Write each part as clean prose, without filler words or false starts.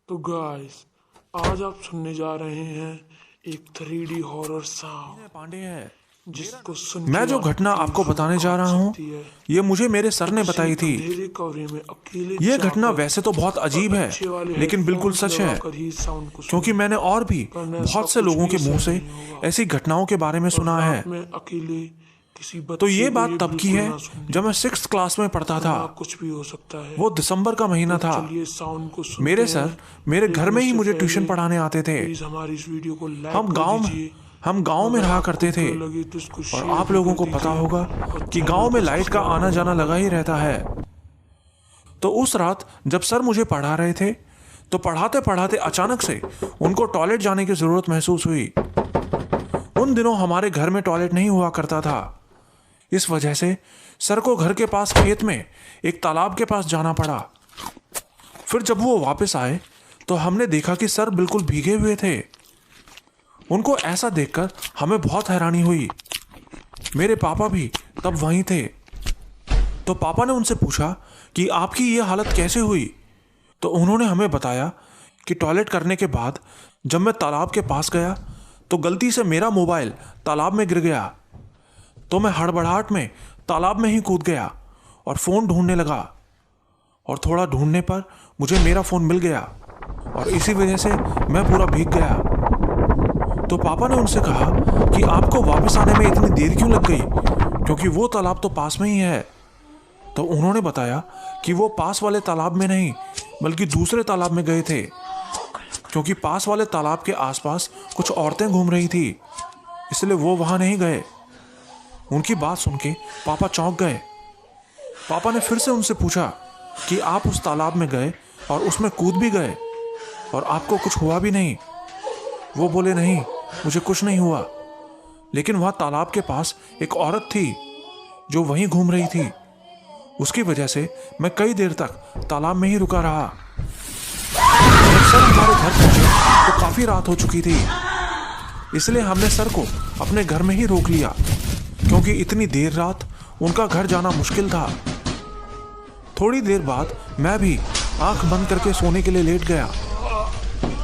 तो गाइस आज आप सुनने जा रहे हैं एक 3D हॉरर साउंड पांडे है। जिसको सुन मैं जो घटना आपको बताने जा रहा हूँ ये मुझे मेरे सर ने बताई थी। ये घटना वैसे तो बहुत अजीब है लेकिन बिल्कुल सच है, क्योंकि मैंने और भी बहुत से लोगों के मुंह से ऐसी घटनाओं के बारे में सुना है। तो ये बात तब की है जब मैं 6th क्लास में पढ़ता था। कुछ भी हो सकता है। वो दिसंबर का महीना था। साउंड को मेरे सर मेरे घर में ही मुझे ट्यूशन पढ़ाने आते थे। हमारी इस वीडियो को हम गांव में रहा करते थे और आप लोगों को पता होगा कि गांव में लाइट का आना जाना लगा ही रहता है। तो उस रात जब सर मुझे पढ़ा रहे थे तो पढ़ाते पढ़ाते अचानक से उनको टॉयलेट जाने की जरूरत महसूस हुई। उन दिनों हमारे घर में टॉयलेट नहीं हुआ करता था, इस वजह से सर को घर के पास खेत में एक तालाब के पास जाना पड़ा। फिर जब वो वापस आए तो हमने देखा कि सर बिल्कुल भीगे हुए थे। उनको ऐसा देखकर हमें बहुत हैरानी हुई। मेरे पापा भी तब वहीं थे। तो पापा ने उनसे पूछा कि आपकी ये हालत कैसे हुई। तो उन्होंने हमें बताया कि टॉयलेट करने के बाद जब मैं तालाब के पास गया तो गलती से मेरा मोबाइल तालाब में गिर गया। तो मैं हड़बड़ाहट में तालाब में ही कूद गया और फ़ोन ढूंढने लगा, और थोड़ा ढूंढने पर मुझे मेरा फ़ोन मिल गया और इसी वजह से मैं पूरा भीग गया। तो पापा ने उनसे कहा कि आपको वापस आने में इतनी देर क्यों लग गई, क्योंकि वो तालाब तो पास में ही है। तो उन्होंने बताया कि वो पास वाले तालाब में नहीं बल्कि दूसरे तालाब में गए थे, क्योंकि पास वाले तालाब के आसपास कुछ औरतें घूम रही थी, इसलिए वो वहां नहीं गए। उनकी बात सुन के पापा चौंक गए। पापा ने फिर से उनसे पूछा कि आप उस तालाब में गए और उसमें कूद भी गए और आपको कुछ हुआ भी नहीं। वो बोले नहीं, मुझे कुछ नहीं हुआ, लेकिन वहां तालाब के पास एक औरत थी जो वहीं घूम रही थी। उसकी वजह से मैं कई देर तक तालाब में ही रुका रहा। जब सर हमारे घर पहुंचे तो काफी रात हो चुकी थी, इसलिए हमने सर को अपने घर में ही रोक लिया, क्योंकि इतनी देर रात उनका घर जाना मुश्किल था। थोड़ी देर बाद मैं भी आंख बंद करके सोने के लिए लेट गया,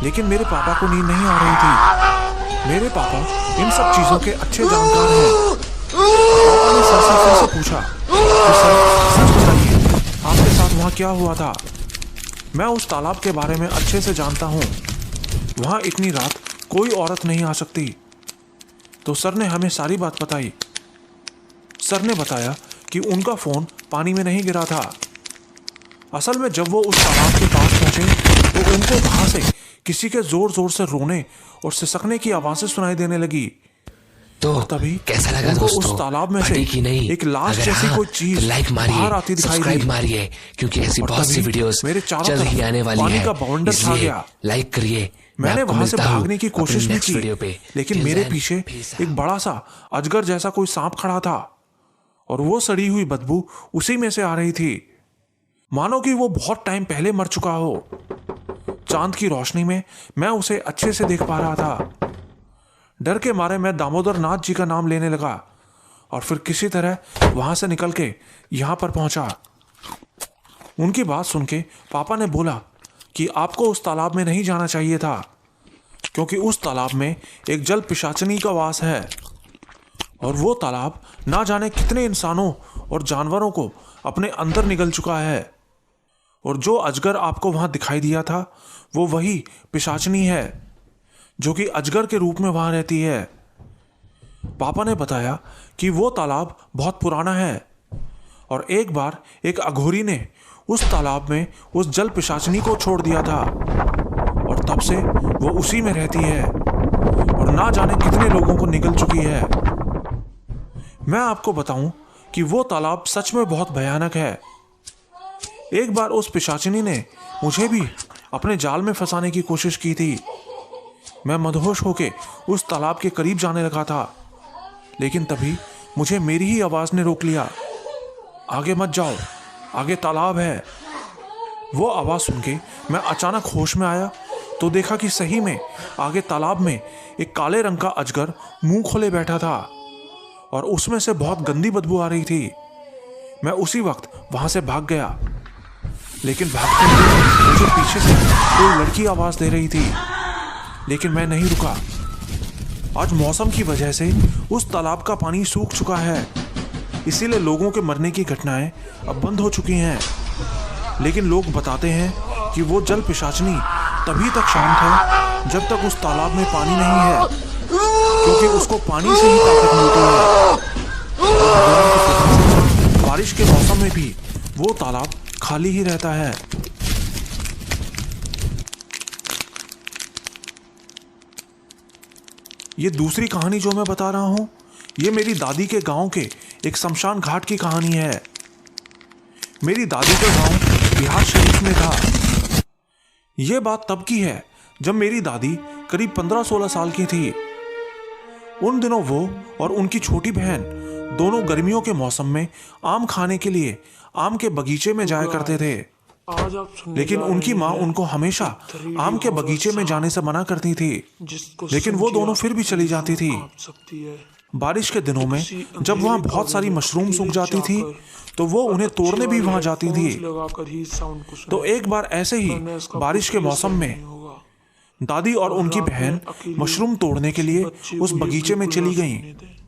लेकिन मेरे पापा को नींद नहीं आ रही थी। मेरे पापा इन सब चीजों के अच्छे जानकार हैं। पापा ने सर से फिर से पूछा कि सच बताइए आपके साथ वहां क्या हुआ था। मैं उस तालाब के बारे में अच्छे से जानता हूँ, वहां इतनी रात कोई औरत नहीं आ सकती। तो सर ने हमें सारी बात बताई। सर ने बताया कि उनका फोन पानी में नहीं गिरा था। असल में जब वो उस तालाब के पास पहुंचे तो उनको वहां से किसी के जोर जोर से रोने और सिसकने की आवाजें सुनाई देने लगी। तो तभी कैसा लगा उनको दोस्तों? उस तालाब में से की नहीं, एक लाश अगर जैसी हाँ, कोई चीज तो लाइक मारिए, बाहर आती दिखाई सब्सक्राइब दी। मारिए, क्योंकि ऐसी और बहुत सी तभी वीडियोस मेरे चारों जल्द ही तरफ आने वाली पानी है, का बाउंडर छा इसलिए गया। लाइक करिए। मैंने वहां से भागने की कोशिश भी की, पे। लेकिन मेरे पीछे एक बड़ा सा अजगर जैसा कोई सांप खड़ा था और वो सड़ी हुई बदबू उसी में से आ रही थी, मानो कि वो बहुत टाइम पहले मर चुका हो। चांद की रोशनी में मैं उसे अच्छे से देख पा रहा था। डर के मारे मैं दामोदर नाथ जी का नाम लेने लगा और फिर किसी तरह वहां से निकल के यहां पर पहुंचा। उनकी बात सुन के पापा ने बोला कि आपको उस तालाब में नहीं जाना चाहिए था, क्योंकि उस तालाब में एक जल पिशाचनी का वास है और वो तालाब ना जाने कितने इंसानों और जानवरों को अपने अंदर निगल चुका है। और जो अजगर आपको वहां दिखाई दिया था वो वही पिशाचनी है जो कि अजगर के रूप में वहां रहती है। पापा ने बताया कि वो तालाब बहुत पुराना है और एक बार एक अघोरी ने उस तालाब में उस जल पिशाचनी को छोड़ दिया था और तब से वो उसी में रहती है और ना जाने कितने लोगों को निगल चुकी है। मैं आपको बताऊं कि वो तालाब सच में बहुत भयानक है। एक बार उस पिशाचिनी ने मुझे भी अपने जाल में फंसाने की कोशिश की थी। मैं मदहोश होके उस तालाब के करीब जाने लगा था, लेकिन तभी मुझे मेरी ही आवाज ने रोक लिया, आगे मत जाओ, आगे तालाब है। वो आवाज सुन के मैं अचानक होश में आया तो देखा कि सही में आगे तालाब में एक काले रंग का अजगर मुंह खोले बैठा था और उसमें से बहुत गंदी बदबू आ रही थी। मैं उसी वक्त वहां से भाग गया, लेकिन भागते हुए मुझे पीछे से कोई की आवाज दे रही थी, लेकिन मैं नहीं रुका। आज मौसम की वजह से उस तालाब का पानी सूख चुका है, इसीलिए लोगों के मरने की घटनाएं अब बंद हो चुकी हैं। लेकिन लोग बताते हैं कि वो जल पिशाचनी तभी तक शांत है जब तक उस तालाब में पानी नहीं है, क्योंकि उसको पानी से ही ताकत मिलती है। बारिश के मौसम में भी वो तालाब खाली ही रहता है। ये दूसरी कहानी जो मैं बता रहा हूं, ये मेरी दादी के गांव के एक शमशान घाट की कहानी है। मेरी दादी का गांव बिहार शरीफ में था। यह बात तब की है जब मेरी दादी करीब 15-16 साल की थी। उन दिनों वो और उनकी छोटी बहन दोनों गर्मियों के मौसम में आम खाने के लिए आम के बगीचे में जाया करते थे। आज आप सुनने लेकिन जा उनकी रहे माँ हैं उनको हमेशा थ्री आम के डी बगीचे में हॉरर जाने से मना करती थी, जिसको लेकिन वो सुन के दोनों फिर भी चली जाती थी। कांप सकती है। बारिश के दिनों में किसी जब वहाँ अंधेरे बहुत सारी कमरे में मशरूम सूख अकेले जाती थी जाकर तो वो उन्हें अच्छी तोड़ने भी वाली वहाँ जाती थी। हेडफोन्स लगाकर ही साउंड को तो सुने, एक बार ऐसे ही वरना इसका बारिश के कुछ भी मौसम असर में नहीं होगा। दादी और उनकी रात में बहन अकेले मशरूम तोड़ने के लिए बच्चे उस को ये बगीचे में बिल्कुल चली ना गईं। सुनने दें,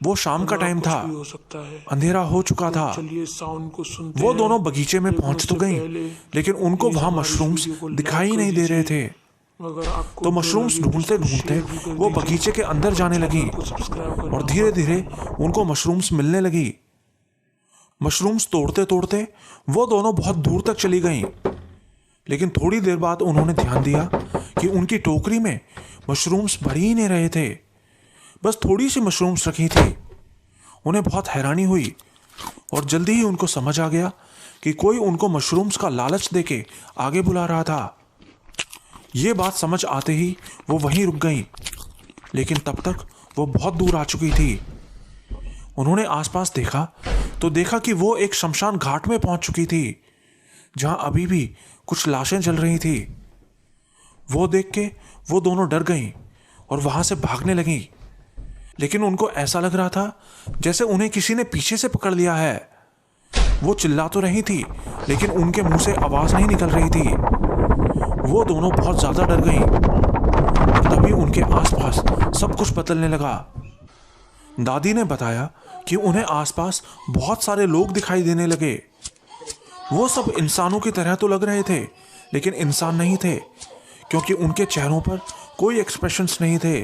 वो शाम का वरना टाइम कुछ था, भी हो सकता है। अंधेरा हो चुका था। चलिए साउंड को सुनते वो हैं। दोनों बगीचे में लेकिन पहुंच तो उससे गईं, पहले लेकिन उनको प्लीज वहां हमारी मशरूम्स वीडियो को लाइक दिखाई कर नहीं दे रहे दीजिए। थे। अगर आपको तो बुरा मशरूम्स लगे तो ढूंढते इसको ढूंढते शेयर भी कर वो दीजिए। बगीचे के अंदर जाने लगी चैनल को सब्सक्राइब करना और धीरे मत धीरे भूलना। उनको मशरूम्स मिलने लगी। मशरूम्स तोड़ते तोड़ते वो दोनों बहुत दूर तक चली गईं, लेकिन थोड़ी देर बाद उन्होंने ध्यान दिया कि उनकी टोकरी में मशरूम्स भर ही नहीं रहे थे, बस थोड़ी सी मशरूम्स रखी थी। उन्हें बहुत हैरानी हुई और जल्दी ही उनको समझ आ गया कि कोई उनको मशरूम्स का लालच देके आगे बुला रहा था। ये बात समझ आते ही वो वहीं रुक गईं, लेकिन तब तक वो बहुत दूर आ चुकी थी। उन्होंने आसपास देखा तो देखा कि वो एक शमशान घाट में पहुंच चुकी थी, जहां अभी भी कुछ लाशें जल रही थी। वो देख के वो दोनों डर गईं और वहां से भागने लगीं, लेकिन उनको ऐसा लग रहा था जैसे उन्हें किसी ने पीछे से पकड़ लिया है। वो चिल्ला तो रही थी, लेकिन उनके मुंह से आवाज नहीं निकल रही थी। वो दोनों बहुत ज्यादा डर गईं और तभी उनके आसपास सब कुछ बदलने लगा। दादी ने बताया कि उन्हें आसपास बहुत सारे लोग दिखाई देने लगे। वो सब इंसानों की तरह तो लग रहे थे, लेकिन इंसान नहीं थे, क्योंकि उनके चेहरों पर कोई एक्सप्रेशंस नहीं थे।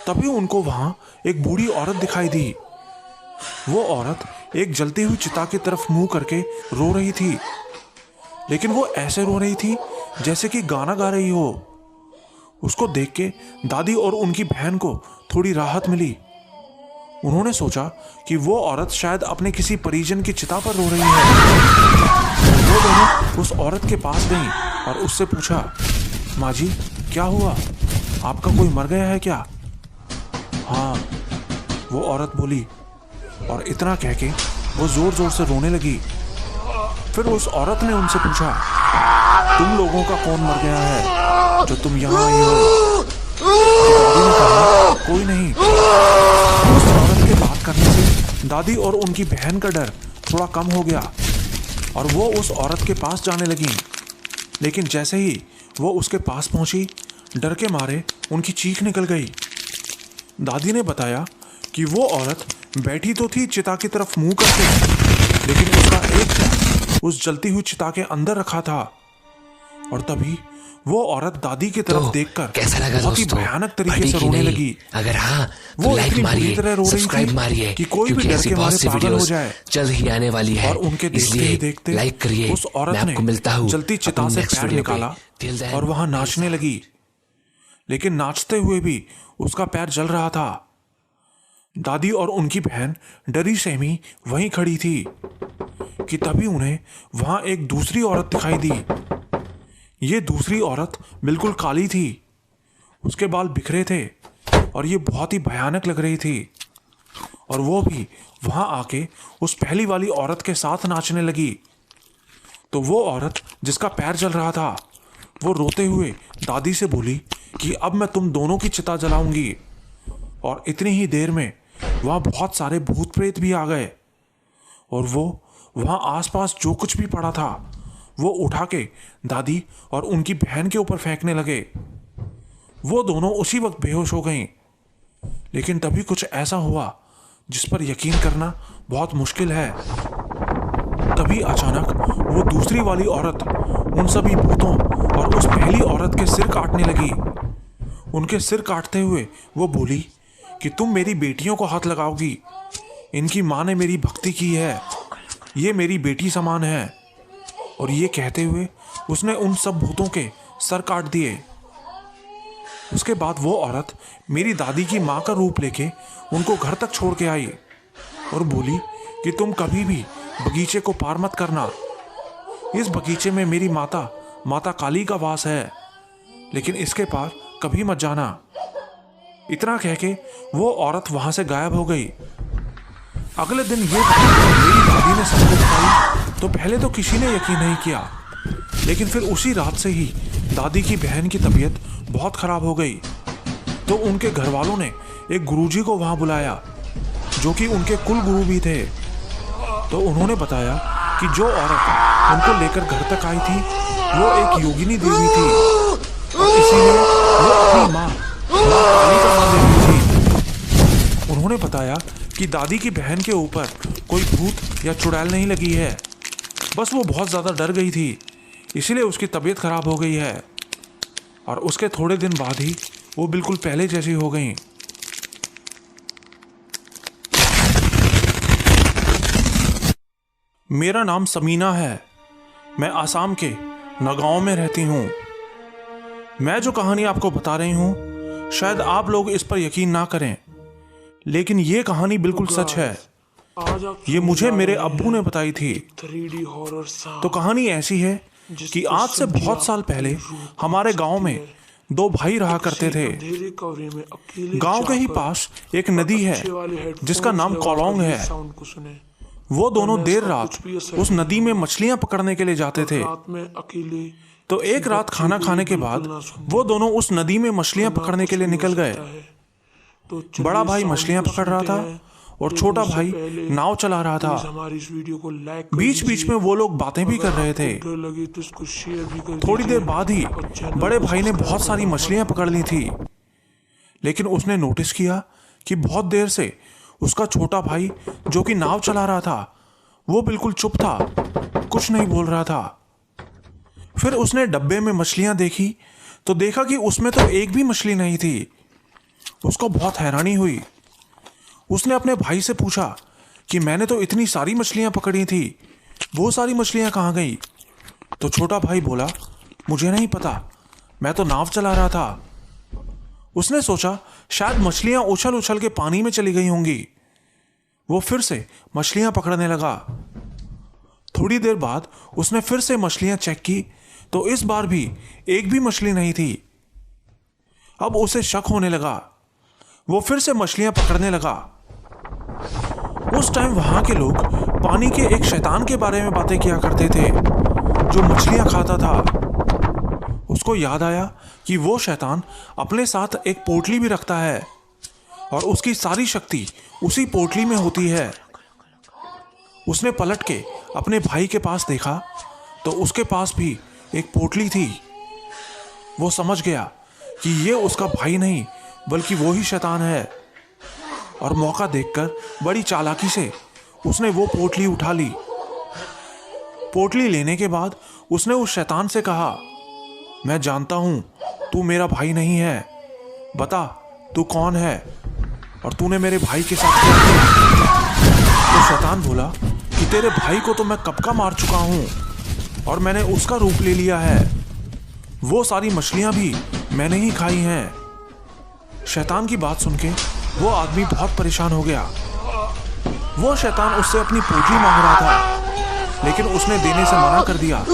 तभी उनको वहां एक बूढ़ी औरत दिखाई दी। वो औरत एक जलती हुई चिता की तरफ मुंह करके रो रही थी, लेकिन वो ऐसे रो रही थी जैसे कि गाना गा रही हो। उसको देख के दादी और उनकी बहन को थोड़ी राहत मिली। उन्होंने सोचा कि वो औरत शायद अपने किसी परिजन की चिता पर रो रही है। वो दोनों उस औरत के पास गईं और उससे पूछा, माँ जी क्या हुआ, आपका कोई मर गया है क्या? हाँ, वो औरत बोली, और इतना कह के वो जोर जोर से रोने लगी। फिर उस औरत ने उनसे पूछा, तुम लोगों का कौन मर गया है जो तुम यहाँ आई हो? दादी ने कहा, कोई नहीं। उस औरत के बात करने से दादी और उनकी बहन का डर थोड़ा कम हो गया और वो उस औरत के पास जाने लगी। लेकिन जैसे ही वो उसके पास पहुंची, डर के मारे उनकी चीख निकल गई। दादी ने बताया कि वो औरत बैठी तो थी चिता की तरफ मुंह करके, लेकिन उसका एक पैर उस जलती हुई चिता के अंदर रखा था। और तभी वो औरत दादी की तरफ देखकर कैसा लगा बहुत ही दोस्तों? भयानक तरीके बढ़ी से कि रोने नहीं? लगी। अगर हाँ वो तो लाइक इतनी बुरी मारिए, तरह रो रही सब्सक्राइब थी मारिए, कि कोई भी क्योंकि डर ऐसी के बहुत मारे सी पागल हो वीडियोस जाए। जल्द ही आने वाली है। और उनके देखते इसलिए ही देखते लाइक करिए। उस औरत मैं ने आपको मिलता हूँ जलती चिता अपनी से नेक्स्ट पैर वीडियो पे। निकाला Till then, और वहां नाचने लगी, लेकिन नाचते हुए भी उसका पैर जल रहा था। दादी और उनकी बहन डरी सहमी वहीं खड़ी थी कि तभी उन्हें वहां एक दूसरी औरत दिखाई दी। ये दूसरी औरत बिल्कुल काली थी, उसके बाल बिखरे थे और ये बहुत ही भयानक लग रही थी। और वो भी वहां आके उस पहली वाली औरत के साथ नाचने लगी। तो वो औरत जिसका पैर जल रहा था, वो रोते हुए दादी से बोली कि अब मैं तुम दोनों की चिता जलाऊंगी। और इतनी ही देर में वहां बहुत सारे भूत प्रेत भी आ गए और वो वहां आसपास जो कुछ भी पड़ा था वो उठा के दादी और उनकी बहन के ऊपर फेंकने लगे। वो दोनों उसी वक्त बेहोश हो गईं। लेकिन तभी कुछ ऐसा हुआ जिस पर यकीन करना बहुत मुश्किल है। तभी अचानक वो दूसरी वाली औरत उन सभी भूतों और उस पहली औरत के सिर काटने लगी। उनके सिर काटते हुए वो बोली कि तुम मेरी बेटियों को हाथ लगाओगी। इनकी माँ ने मेरी भक्ति की है, ये मेरी बेटी समान है। और ये कहते हुए उसने उन सब भूतों के सर काट दिए। उसके बाद वो औरत मेरी दादी की माँ का रूप लेके उनको घर तक छोड़ के आई और बोली कि तुम कभी भी बगीचे को पार मत करना। इस बगीचे में मेरी माता काली का वास है, लेकिन इसके पार कभी मत जाना। इतना कह के वो औरत वहां से गायब हो गई। अगले दिन ये मेरी दादी ने सबको बताई तो पहले तो किसी ने यकीन नहीं किया, लेकिन फिर उसी रात से ही दादी की बहन की तबीयत बहुत खराब हो गई। तो उनके घर वालों ने एक गुरुजी को वहां बुलाया जो कि उनके कुल गुरु भी थे। तो उन्होंने बताया कि जो औरत उनको लेकर घर तक आई थी वो एक योगिनी देवी थी और इसीलिए वो अपनी माँ काली का नाम देती थी। उन्होंने बताया कि दादी की बहन के ऊपर कोई भूत या चुड़ैल नहीं लगी है, बस वो बहुत ज़्यादा डर गई थी, इसीलिए उसकी तबीयत खराब हो गई है। और उसके थोड़े दिन बाद ही वो बिल्कुल पहले जैसी हो गई। मेरा नाम समीना है। मैं आसाम के नगांव में रहती हूँ। मैं जो कहानी आपको बता रही हूँ शायद आप लोग इस पर यकीन ना करें, लेकिन ये कहानी बिल्कुल सच है। आज आप ये मुझे मेरे अब्बू ने बताई थी। 3D हॉरर सांप तो कहानी ऐसी है कि आज से बहुत साल पहले हमारे गांव में दो भाई रहा करते थे। अंधेरे कमरे में अकेले गांव के ही जाकर पास एक नदी है अच्छे वाले हेडफोन्स जिसका नाम लगाकर कोलोंग ये है। साउंड को सुने। वो दोनों वरना देर इसका रात कुछ भी असर उस नहीं नदी में मछलियां पकड़ने के लिए जाते थे। रात में अकेले तो एक रात खाना खाने के बाद वो दोनों उस नदी में मछलियां पकड़ने के लिए निकल गए। तो बड़ा भाई मछलियां पकड़ रहा था और छोटा भाई नाव चला रहा था। हमारी इस वीडियो को लाइक बीच बीच में वो लोग बातें भी कर रहे थे। लगे तो इसको शेयर भी कर थोड़ी दीजिए देर बाद ही और चैनल बड़े को भाई ने सब्सक्राइब बहुत सारी करना मछलियां पकड़ ली थी, लेकिन उसने नोटिस किया कि बहुत देर से उसका छोटा भाई जो कि नाव चला रहा था वो बिल्कुल चुप था, कुछ नहीं बोल रहा था। फिर उसने डब्बे में मछलियां देखी तो देखा कि उसमें तो एक भी मछली नहीं थी। उसको बहुत हैरानी हुई। उसने अपने भाई से पूछा कि मैंने तो इतनी सारी मछलियां पकड़ी थी, वो सारी मछलियां कहाँ गई? तो छोटा भाई बोला, मुझे नहीं पता, मैं तो नाव चला रहा था। उसने सोचा शायद मछलियां उछल उछल के पानी में चली गई होंगी। वो फिर से मछलियां पकड़ने लगा। थोड़ी देर बाद उसने फिर से मछलियां चेक की तो इस बार भी एक भी मछली नहीं थी। अब उसे शक होने लगा। वो फिर से मछलियां पकड़ने लगा। उस टाइम वहां के लोग पानी के एक शैतान के बारे में बातें किया करते थे जो मछलियां खाता था। उसको याद आया कि वो शैतान अपने साथ एक पोटली भी रखता है और उसकी सारी शक्ति उसी पोटली में होती है। उसने पलट के अपने भाई के पास देखा तो उसके पास भी एक पोटली थी। वो समझ गया कि ये उसका भाई नहीं बल्कि वो ही शैतान है और मौका देखकर बड़ी चालाकी से उसने वो पोटली उठा ली। पोटली लेने के बाद उसने उस शैतान से कहा, मैं जानता हूं तू मेरा भाई नहीं है, बता तू कौन है और तूने मेरे भाई के साथ क्या किया? तो शैतान बोला कि तेरे भाई को तो मैं कब का मार चुका हूं और मैंने उसका रूप ले लिया है। वो सारी मछलियां भी मैंने ही खाई हैं। शैतान की बात सुन के वो आदमी बहुत परेशान हो गया। वो शैतान उससे अपनी पोटली मांग रहा था, लेकिन उसने देने से मना कर दिया।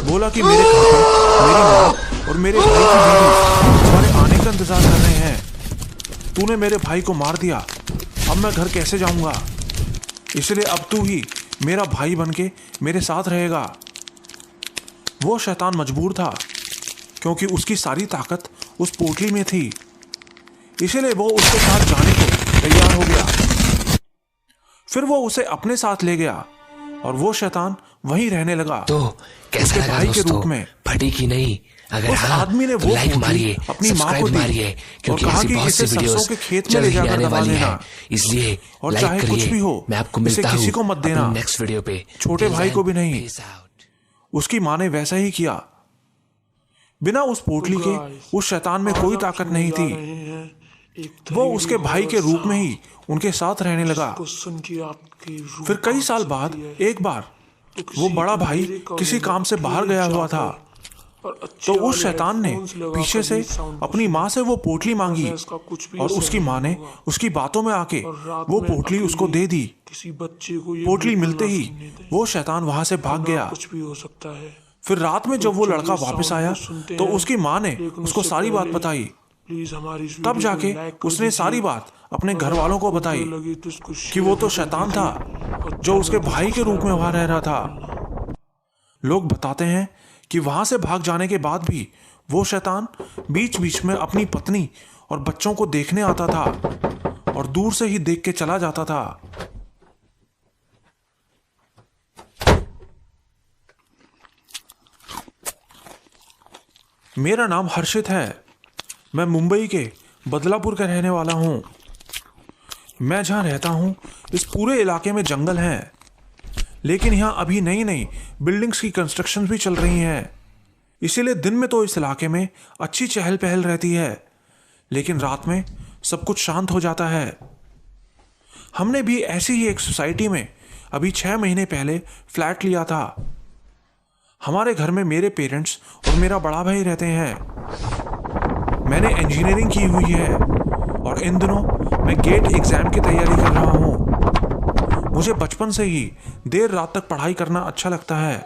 बोला कि मेरे घर पर मेरी माँ और मेरे भाई की बीवी तुम्हारे आने का इंतजार कर रहे हैं। तूने मेरे भाई को मार दिया, अब मैं घर कैसे जाऊंगा? इसलिए अब तू ही मेरा भाई बनके मेरे साथ रहेगा। वो शैतान मजबूर था क्योंकि उसकी सारी ताकत उस पोटली में थी, इसलिए वो उसके साथ जाने को तैयार हो गया। फिर वो उसे अपने साथ ले गया और वो शैतान वहीं रहने लगा। तो कैसा उसके लगा भाई के दोस्तों? रूप में। फटी की नहीं? अगर उस हाँ आदमी ने तो वो लाइक पोटली मारिए, अपनी माँ को सब्सक्राइब दी मारिए, और क्योंकि कहा ऐसी कि बहुत सी इसे सरसों वीडियोस के खेत में जल्द ले ही जाकर आने दबा वाली देना। है। इसलिए और लाइक चाहे कुछ करिए। भी हो, मैं आपको इसे मिलता किसी हूँ को मत देना। अपनी नेक्स्ट वीडियो पे। छोटे भाई को भी नहीं। Peace out. उसकी माँ ने वैसा ही किया। बिना उस पोटली के उस शैतान में कोई ताकत नहीं थी। वो उसके भाई के रूप में ही उनके साथ रहने लगा। फिर कई साल बाद एक बार वो बड़ा भाई किसी काम से बाहर गया हुआ था, तो उस शैतान ने पीछे से अपनी माँ से वो पोटली मांगी और उसकी माँ ने उसकी बातों में आके वो पोटली उसको दे दी। पोटली मिलते ही वो शैतान वहां से भाग गया। कुछ भी हो सकता है। फिर रात में जब वो लड़का वापस आया तो उसकी माँ ने उसको सारी बात बताई। तब जाके उसने सारी बात अपने घर वालों को बताई कि वो तो शैतान था जो उसके भाई के रूप में वहां रह रहा था। लोग बताते हैं कि वहां से भाग जाने के बाद भी वो शैतान बीच बीच में अपनी पत्नी और बच्चों को देखने आता था और दूर से ही देख के चला जाता था। मेरा नाम हर्षित है। मैं मुंबई के बदलापुर का रहने वाला हूं। मैं जहां रहता हूं इस पूरे इलाके में जंगल हैं, लेकिन यहां अभी नई नई बिल्डिंग्स की कंस्ट्रक्शन भी चल रही हैं। इसीलिए दिन में तो इस इलाके में अच्छी चहल पहल रहती है, लेकिन रात में सब कुछ शांत हो जाता है। हमने भी ऐसी ही एक सोसाइटी में अभी 6 महीने पहले फ्लैट लिया था। हमारे घर में मेरे पेरेंट्स और मेरा बड़ा भाई रहते हैं। मैंने इंजीनियरिंग की हुई है और इन दिनों मैं गेट एग्जाम की तैयारी कर रहा हूँ। मुझे बचपन से ही देर रात तक पढ़ाई करना अच्छा लगता है,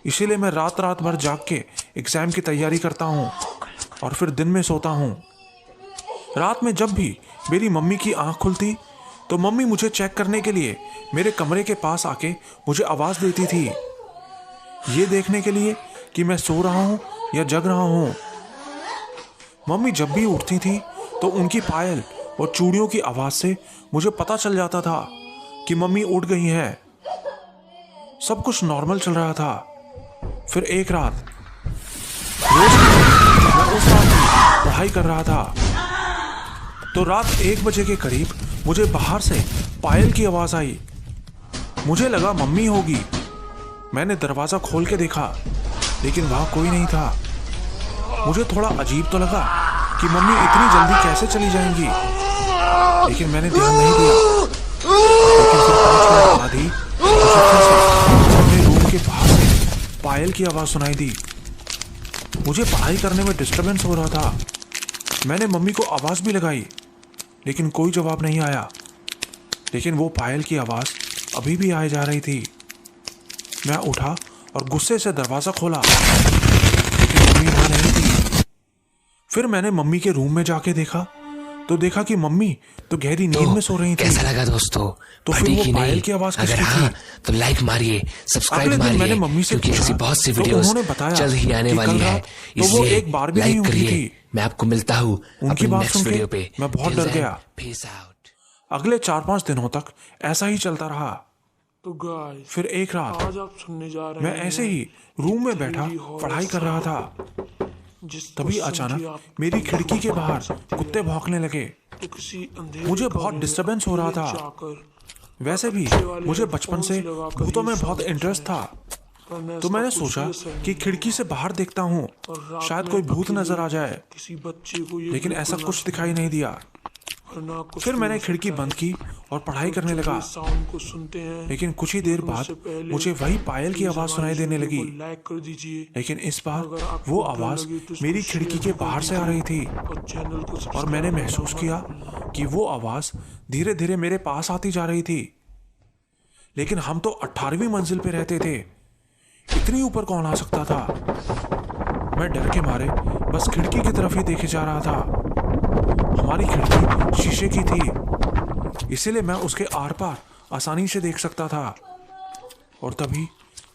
इसीलिए मैं रात रात भर जाग के एग्जाम की तैयारी करता हूँ और फिर दिन में सोता हूँ। रात में जब भी मेरी मम्मी की आंख खुलती तो मम्मी मुझे चेक करने के लिए मेरे कमरे के पास आके मुझे आवाज़ देती थी, ये देखने के लिए कि मैं सो रहा हूँ या जग रहा हूँ। मम्मी जब भी उठती थी तो उनकी पायल और चूड़ियों की आवाज़ से मुझे पता चल जाता था कि मम्मी उठ गई हैं। सब कुछ नॉर्मल चल रहा था। फिर एक रात रोज मैं उस रात भी पढ़ाई कर रहा था, तो रात 1 बजे के करीब मुझे बाहर से पायल की आवाज़ आई। मुझे लगा मम्मी होगी। मैंने दरवाज़ा खोल के देखा, लेकिन वहाँ कोई नहीं था। मुझे थोड़ा अजीब तो लगा कि मम्मी इतनी जल्दी कैसे चली जाएंगी, लेकिन मैंने ध्यान नहीं दिया। लेकिन फिर 5 मिनट बाद ही मुझे फिर से अपने रूम के बाहर से पायल की आवाज़ सुनाई दी। मुझे पढ़ाई करने में डिस्टर्बेंस हो रहा था। मैंने मम्मी को आवाज़ भी लगाई, लेकिन कोई जवाब नहीं आया। लेकिन वो पायल की आवाज़ अभी भी आए जा रही थी। मैं उठा और गुस्से से दरवाज़ा खोला, लेकिन मम्मी वहाँ नहीं थी। फिर मैंने मम्मी के रूम में जाके देखा तो देखा कि मम्मी तो गहरी नींद में सो रही थी। कैसा लगा दोस्तों? तो फिर वो पायल की आवाज़ अगर किसकी हाँ थी? तो लाइक मारिए, सब्सक्राइब अगले दिन मैंने मारिए, मम्मी से क्योंकि ऐसी पूछा बहुत सी तो वीडियोस उन्होंने बताया जल्द ही आने कि वाली कल है। रात तो वो इसलिए एक बार भी नहीं लाइक उठी करिए। थी। मैं आपको मिलता हूँ उनकी अपनी बात नेक्स्ट सुन के वीडियो पे। मैं बहुत डर गया। Peace out. अगले 4-5 दिनों तक ऐसा ही चलता रहा। तो गाइस, फिर एक रात आज आप सुनने जा रहे मैं हैं ऐसे ही रूम में बैठा 3D horror पढ़ाई कर रहा था। जिसको तभी सुन के अचानक आप मेरी खिड़की के बाहर कुत्ते भौंकने लगे। तो किसी अंधेरे मुझे बहुत कमरे में डिस्टर्बेंस हो रहा था। जाकर वैसे भी मुझे बचपन से भूतों में बहुत इंटरेस्ट था, तो मैंने सोचा कि खिड़की से बाहर देखता हूँ, शायद कोई भूत नजर आ जाए। किसी बच्चे को ये लेकिन ऐसा कुछ दिखाई नहीं दिया। फिर मैंने खिड़की बंद की और पढ़ाई करने लगा। साउंड को सुनते हैं। लेकिन कुछ ही देर बाद मुझे वही पायल की आवाज़ सुनाई देने लगी। लाइक कर दीजिए लेकिन इस बार वो आवाज़ मेरी खिड़की के बाहर से आ रही थी और चैनल को और मैंने महसूस किया कि वो आवाज़ धीरे धीरे मेरे पास आती जा रही थी। लेकिन हम तो 18वीं मंजिल पे रहते थे, इतनी ऊपर कौन आ सकता था? मैं डर के मारे बस खिड़की की तरफ ही देखे जा रहा था। हमारी खिड़की शीशे की थी, इसीलिए मैं उसके आर पार आसानी से देख सकता था। और तभी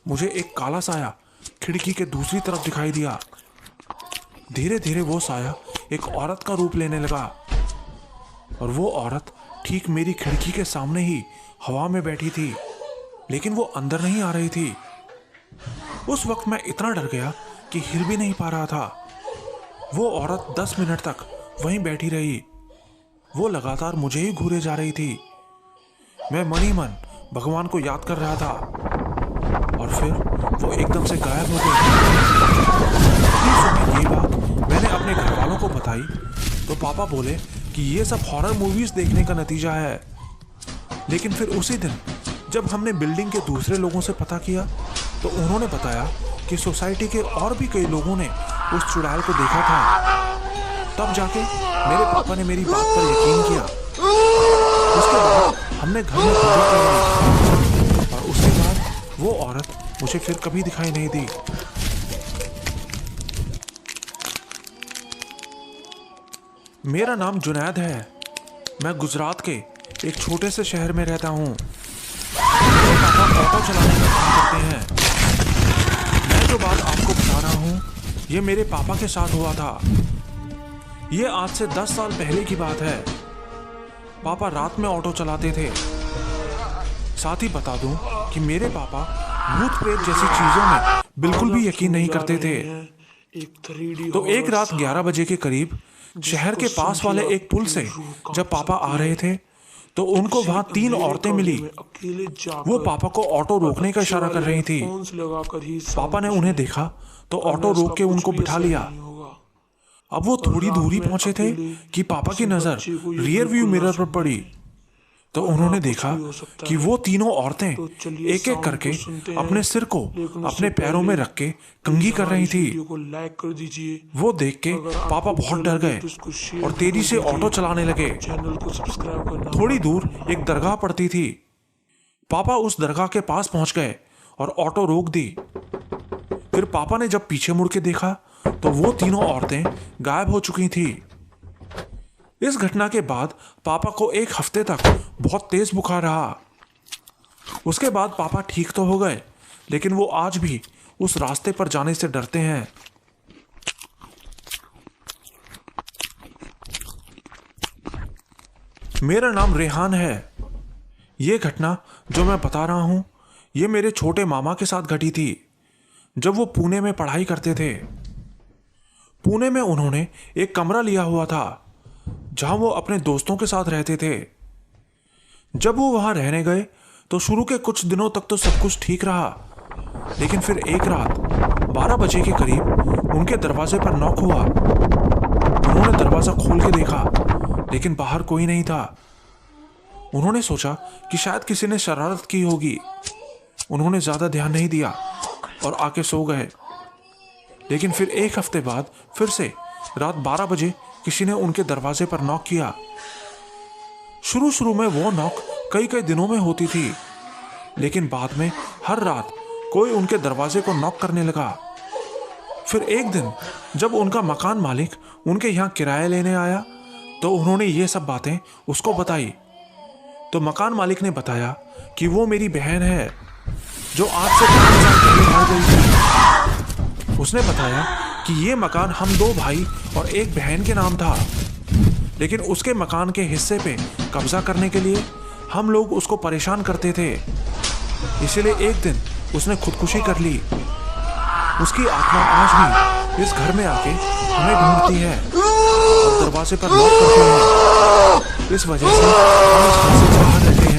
मुझे एक काला साया खिड़की के दूसरी तरफ दिखाई दिया। धीरे धीरे वो साया एक औरत का रूप लेने लगा और वो औरत ठीक मेरी खिड़की के सामने ही हवा में बैठी थी। लेकिन वो अंदर नहीं आ रही थी। उस वक्त मैं इतना डर गया कि हिल भी नहीं पा रहा था। वो औरत 10 मिनट तक वहीं बैठी रही। वो लगातार मुझे ही घूरे जा रही थी। मैं मन ही मन भगवान को याद कर रहा था और फिर वो एकदम से गायब हो गई। ये बात मैंने अपने घर वालों को बताई तो पापा बोले कि ये सब हॉरर मूवीज देखने का नतीजा है। लेकिन फिर उसी दिन जब हमने बिल्डिंग के दूसरे लोगों से पता किया तो उन्होंने बताया कि सोसाइटी के और भी कई लोगों ने उस चुड़ैल को देखा था। तब जाके मेरे पापा ने मेरी बात पर यकीन किया। उसके बाद हमने घर में पूजा कर और उसके बाद वो औरत मुझे फिर कभी दिखाई नहीं दी। मेरा नाम जुनैद है। मैं गुजरात के एक छोटे से शहर में रहता हूँ। मेरे पापा ऑटो चलाने का काम करते हैं। मैं जो बात आपको बता रहा हूँ ये मेरे पापा के साथ हुआ था। ये आज से 10 साल पहले की बात है। पापा रात में ऑटो चलाते थे। साथ ही बता दूं कि मेरे पापा भूत प्रेत जैसी चीजों में बिल्कुल भी यकीन नहीं करते थे। तो एक रात 11 बजे के करीब शहर के पास वाले एक पुल से जब पापा आ रहे थे तो उनको वहां 3 औरतें मिली। वो पापा को ऑटो रोकने का इशारा कर रही थी। पापा ने उन्हें देखा तो ऑटो रोक के उनको बिठा लिया। अब वो थोड़ी दूरी पहुंचे थे कि पापा की नजर रियर व्यू मिरर पर पड़ी तो उन्होंने देखा कि वो तीनों औरतें एक एक करके अपने सिर को अपने पैरों में रख के कंघी कर रही थी। वो देख के पापा बहुत डर गए और तेजी से ऑटो चलाने लगे। थोड़ी दूर एक दरगाह पड़ती थी। पापा उस दरगाह के पास पहुंच गए और ऑटो रोक दी। फिर पापा ने जब पीछे मुड़ के देखा तो वो तीनों औरतें गायब हो चुकी थी। इस घटना के बाद पापा को 1 हफ्ते तक बहुत तेज बुखार रहा। उसके बाद पापा ठीक तो हो गए लेकिन वो आज भी उस रास्ते पर जाने से डरते हैं। मेरा नाम रेहान है। ये घटना जो मैं बता रहा हूं ये मेरे छोटे मामा के साथ घटी थी जब वो पुणे में पढ़ाई करते थे। पुणे में उन्होंने एक कमरा लिया हुआ था जहां वो अपने दोस्तों के साथ रहते थे। जब वो वहां रहने गए तो शुरू के कुछ दिनों तक तो सब कुछ ठीक रहा। लेकिन फिर एक रात 12 बजे के करीब उनके दरवाजे पर नॉक हुआ। उन्होंने दरवाजा खोल के देखा लेकिन बाहर कोई नहीं था। उन्होंने सोचा कि शायद किसी ने शरारत की होगी। उन्होंने ज्यादा ध्यान नहीं दिया और आके सो गए। लेकिन फिर 1 हफ्ते बाद फिर से रात 12 बजे किसी ने उनके दरवाजे पर नॉक किया। शुरू में वो नॉक कई दिनों में होती थी लेकिन बाद में हर रात कोई उनके दरवाजे को नॉक करने लगा। फिर एक दिन जब उनका मकान मालिक उनके यहाँ किराया लेने आया तो उन्होंने ये सब बातें उसको बताई। तो मकान मालिक ने बताया कि वो मेरी बहन है जो आज से 5 साल पहले मर गई थी। उसने बताया कि ये मकान हम 2 भाई और एक बहन के नाम था लेकिन उसके मकान के हिस्से पे कब्जा करने के लिए हम लोग उसको परेशान करते थे। इसलिए एक दिन उसने खुदकुशी कर ली। उसकी आत्मा आज भी इस घर में आके हमें ढूंढती है और दरवाजे पर नॉक करती है। इस वजह से हम इस घर से बाहर रहते हैं।